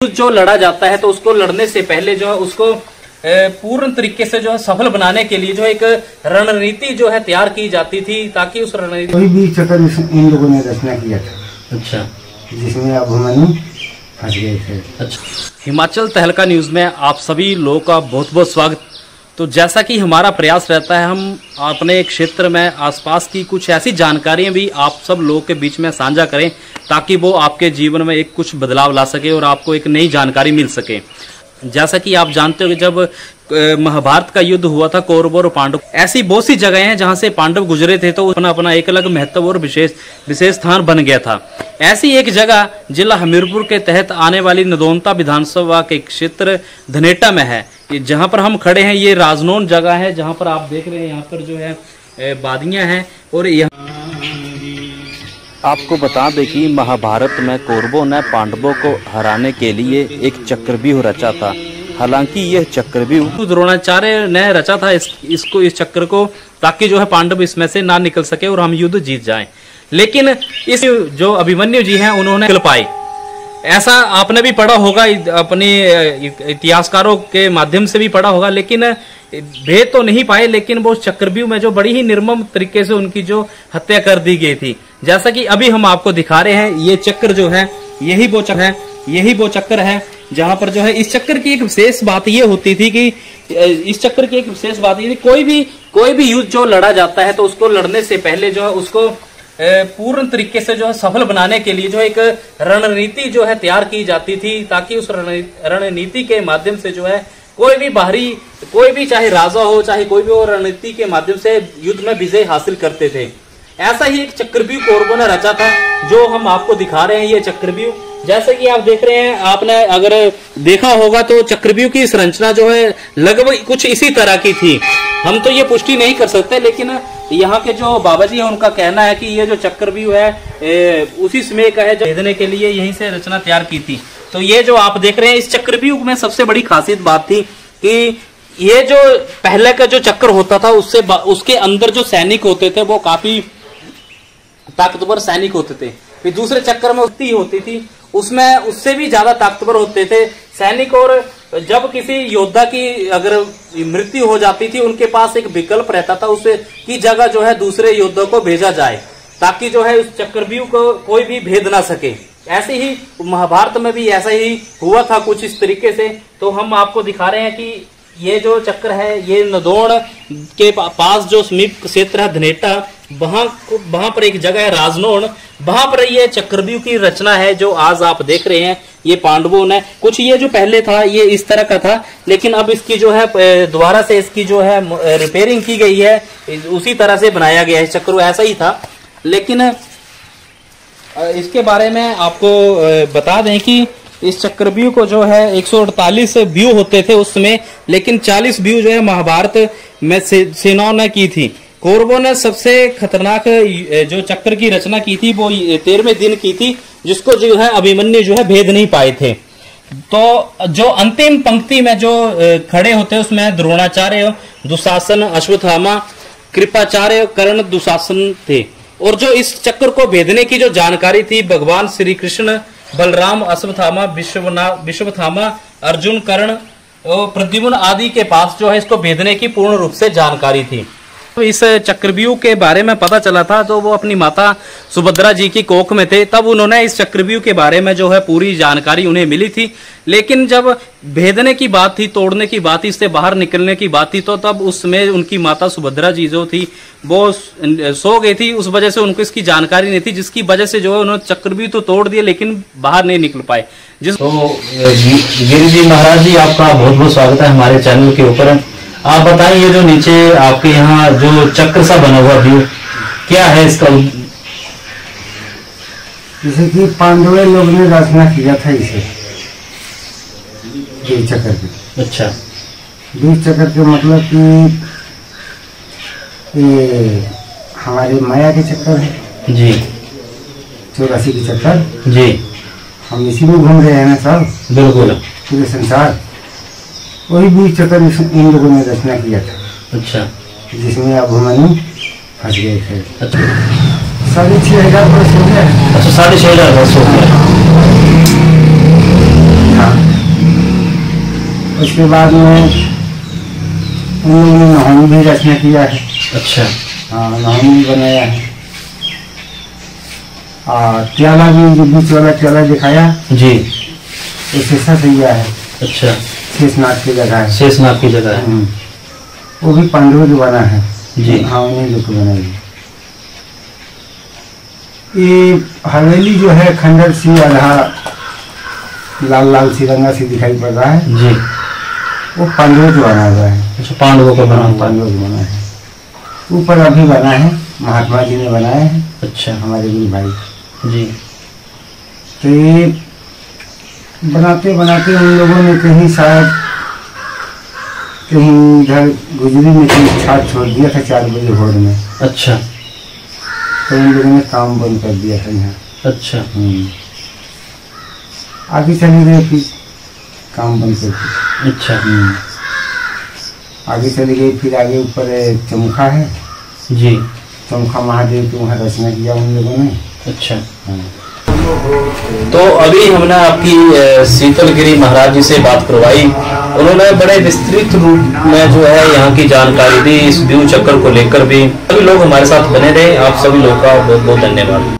जो लड़ा जाता है तो उसको लड़ने से पहले जो है उसको पूर्ण तरीके से जो है सफल बनाने के लिए जो एक रणनीति जो है तैयार की जाती थी, ताकि उस रणनीति कोई भी चक्कर इन लोगों ने रचना किया था। अच्छा, जिसमें अभिमन्यु फंस गए थे। अच्छा, हिमाचल तहलका न्यूज में आप सभी लोगों का बहुत बहुत स्वागत। तो जैसा कि हमारा प्रयास रहता है, हम अपने क्षेत्र में आसपास की कुछ ऐसी जानकारियां भी आप सब लोगों के बीच में साझा करें, ताकि वो आपके जीवन में एक कुछ बदलाव ला सके और आपको एक नई जानकारी मिल सके। जैसा कि आप जानते हो कि जब महाभारत का युद्ध हुआ था कौरवों और पांडव, ऐसी बहुत सी जगह हैं जहां से पांडव गुजरे थे, तो अपना अपना एक अलग महत्व और विशेष स्थान बन गया था। ऐसी एक जगह जिला हमीरपुर के तहत आने वाली नदौनता विधानसभा के क्षेत्र धनेटा में है। जहां पर हम खड़े हैं ये राजनौन जगह है, जहां पर आप देख रहे हैं यहाँ पर जो है वादियां हैं। और आपको बता दें कि महाभारत में कौरवों ने पांडवों को हराने के लिए एक चक्रव्यूह रचा था। हालांकि यह चक्रव्यूह द्रोणाचार्य ने रचा था इस चक्र को, ताकि जो है पांडव इसमें से ना निकल सके और हम युद्ध जीत जाएं। लेकिन इस जो अभिमन्यु जी हैं उन्होंने निकल पाए। ऐसा आपने भी पढ़ा होगा, अपने इतिहासकारों के माध्यम से भी पढ़ा होगा, लेकिन भेद तो नहीं पाए। लेकिन वो चक्रव्यूह में जो बड़ी ही निर्मम तरीके से उनकी जो हत्या कर दी गई थी, जैसा कि अभी हम आपको दिखा रहे हैं, ये चक्र जो है यही वो चक्र है जहां पर जो है इस चक्र की एक विशेष बात ये होती थी कि कोई भी युद्ध जो लड़ा जाता है तो उसको लड़ने से पहले जो है उसको पूर्ण तरीके से जो है सफल बनाने के लिए जो एक रणनीति जो है तैयार की जाती थी, ताकि उस रणनीति के माध्यम से जो है कोई भी चाहे राजा हो चाहे कोई भी, और रणनीति के माध्यम से युद्ध में विजय हासिल करते थे। ऐसा ही एक चक्रव्यूह कौरवों ने रचा था, जो हम आपको दिखा रहे हैं। ये चक्रव्यूह जैसे कि आप देख रहे हैं, आपने अगर देखा होगा तो चक्रव्यूह की संरचना जो है लगभग कुछ इसी तरह की थी। हम तो ये पुष्टि नहीं कर सकते, लेकिन यहाँ के जो बाबा जी है उनका कहना है कि ये जो चक्रव्यूह है उसी समय का है, जो भेदने के लिए यहीं से रचना तैयार की थी। तो ये जो आप देख रहे हैं इस चक्रव्यूह में सबसे बड़ी खासियत बात थी कि ये जो पहले का जो चक्र होता था उसके अंदर जो सैनिक होते थे वो काफी ताकतवर सैनिक होते थे। फिर दूसरे चक्कर में उतनी होती थी, उसमें उससे भी ज्यादा ताकतवर होते थे सैनिक। और जब किसी योद्धा की अगर मृत्यु हो जाती थी, उनके पास एक विकल्प रहता था, उसकी जगह जो है दूसरे योद्धा को भेजा जाए, ताकि जो है उस चक्रव्यूह को कोई भी भेद ना सके। ऐसे ही महाभारत में भी ऐसा ही हुआ था कुछ इस तरीके से। तो हम आपको दिखा रहे हैं कि ये जो चक्र है ये नदौन के पास जो समीप क्षेत्र है धनेटा, वहां पर एक जगह है राजनौन, वहां पर ये चक्रव्यूह की रचना है जो आज आप देख रहे हैं। ये पांडवों ने कुछ ये जो पहले था ये इस तरह का था, लेकिन अब इसकी जो है दोबारा से इसकी जो है रिपेयरिंग की गई है, उसी तरह से बनाया गया है। चक्र ऐसा ही था, लेकिन इसके बारे में आपको बता दें कि इस चक्रव्यूह को जो है 148 व्यू होते थे उस समय, लेकिन 40 व्यू जो है महाभारत में सेनाओं ने की थी। कौरवों ने सबसे खतरनाक जो चक्र की रचना की थी वो 13वें दिन की थी, जिसको जो है अभिमन्यु जो है भेद नहीं पाए थे। तो जो अंतिम पंक्ति में जो खड़े होते उसमें द्रोणाचार्य, दुशासन, अश्वत्थामा, कृपाचार्य, कर्ण, दुशासन थे। और जो इस चक्र को भेदने की जो जानकारी थी, भगवान श्री कृष्ण, बलराम, अश्वत्थामा, विश्वथामा, अर्जुन, कर्ण और प्रद्युम्न आदि के पास जो है इसको भेदने की पूर्ण रूप से जानकारी थी। तो इस चक्रव्यूह के बारे में पता चला था तो वो अपनी माता सुभद्रा जी की कोख में थे, तब उन्होंने इस चक्रव्यूह के बारे में जो है पूरी जानकारी उन्हें मिली थी। लेकिन जब भेदने की बात थी, तोड़ने की बात थी, इससे बाहर निकलने की बात थी, तो तब उसमें उनकी माता सुभद्रा जी जो थी वो सो गई थी। उस वजह से उनको इसकी जानकारी नहीं थी, जिसकी वजह से जो है उन्होंने चक्रव्यूह तो तोड़ दिए लेकिन बाहर नहीं निकल पाए। तो गिरी जी महाराज जी, आपका बहुत बहुत स्वागत है हमारे चैनल के ऊपर। आप बताइए ये जो नीचे आपके यहाँ जो चक्र सा बना हुआ व्यू क्या है इसका? जैसे कि पांडव लोग ने रचना किया था इसे, बीज चक्र के। अच्छा, बीज चक्र के मतलब कि ये हमारे माया के चक्कर है जी, 84 के चक्कर जी, हम इसी में घूम रहे हैं ना सब, बिल्कुल पूरे संसार। वही बीज चक्र इन लोगों ने रचना किया था। अच्छा, जिसमें अभिमन्यु फंस गए थे। अच्छा, 6,500 वर्ष हो गया। अच्छा, 6,500 वर्ष हो गया। था। उसके बाद में उन लोगों ने नहानी भी रचना किया है। अच्छा। हाँ, नहानी भी बनाया है। और प्याला भी जो बीच वाला प्याला दिखाया जी, वो शेषा सैया है। अच्छा, शेषनाथ की जगह है। शेषनाथ की जगह है। वो भी पांडवों की बना है जी। हाँ, उन्हीं लोग की बनाई है। ये हवेली जो है खंडर सी आधा लाल लाल सी रंगा सी दिखाई पड़ रहा है जी, वो पांडवों का बना हुआ है। अच्छा, पांडवों का बना हुआ। पांडवों का बना है। ऊपर अभी बना है, महात्मा जी ने बनाया है। अच्छा, हमारे गुरु भाई जी। तो ये बनाते बनाते उन लोगों ने कहीं शायद कहीं इधर गुजरी में कहीं छाट छोड़ दिया था 4 बजे भोर में। अच्छा, तो उन लोगों ने काम बंद कर दिया था यहाँ। अच्छा, आगे चली गई फिर काम बंद करके। अच्छा, आगे चली गई फिर आगे ऊपर चमुखा है जी, चमुखा महादेव की वहाँ रचना किया उन लोगों ने। अच्छा। तो अभी हमने आपकी शीतलगिरी महाराज जी से बात करवाई। उन्होंने बड़े विस्तृत रूप में जो है यहाँ की जानकारी दी, इस व्यू चक्कर को लेकर भी। सभी लोग हमारे साथ बने रहे। आप सभी लोगों का बहुत बहुत धन्यवाद।